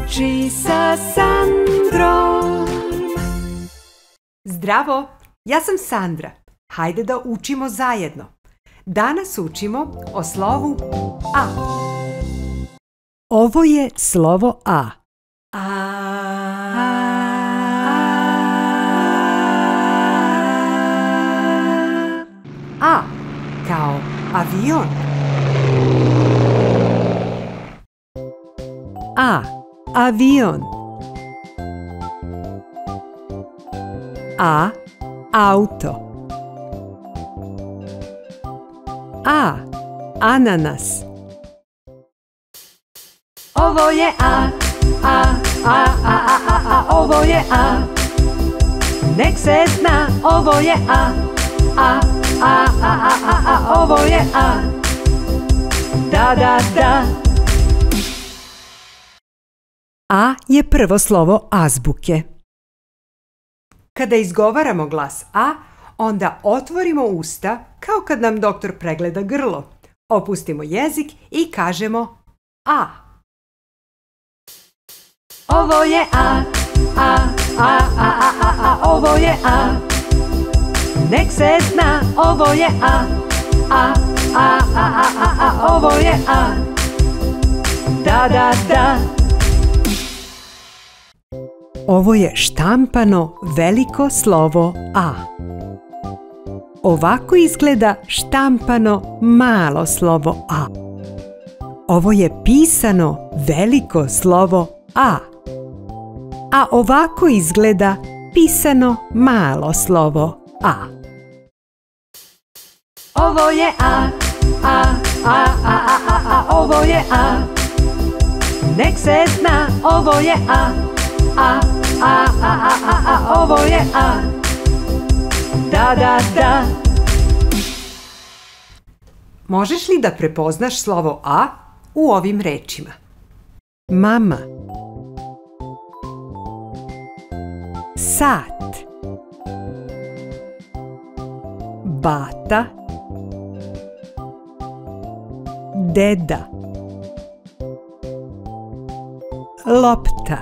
uči sa Sandrom. Zdravo, ja sam Sandra. Hajde da učimo zajedno. Danas učimo o slovu A. Ovo je slovo A. A kao avion. A, avion. A, auto. A, ananas. Ovo je A, ovo je A. Nek se zna, ovo je A, ovo je A. Da. A je prvo slovo azbuke. Kada izgovaramo glas A, onda otvorimo usta kao kad nam doktor pregleda grlo. Opustimo jezik i kažemo A. Ovo je A, ovo je A. Nek se zna, ovo je A, ovo je A. Da. Ovo je štampano veliko slovo A. Ovako izgleda štampano malo slovo A. Ovo je pisano veliko slovo A. A ovako izgleda pisano malo slovo A. Ovo je A, ovo je A. Nek se zna, ovo je A, ovo je A. Da. Možeš li da prepoznaš slovo A u ovim rečima? Mama, sat, bata, deda, lopta.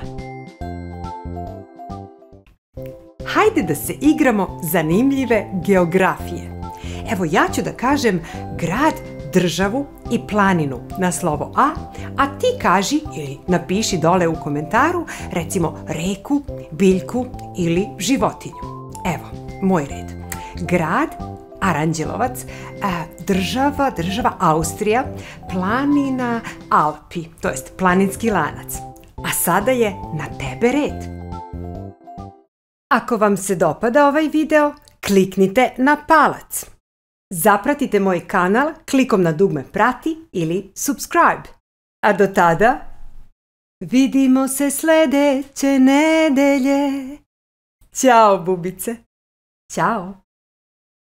Hajde da se igramo zanimljive geografije. Evo, ja ću da kažem grad, državu i planinu na slovo A, a ti kaži ili napiši dole u komentaru, recimo reku, biljku ili životinju. Evo, moj red. Grad, Aranđelovac, država Austrija, planina Alpi, to jest planinski lanac. A sada je na tebe red. Ako vam se dopada ovaj video, kliknite na palac. Zapratite moj kanal klikom na dugme prati ili subscribe. A do tada, vidimo se sledeće nedelje. Ćao, bubice. Ćao.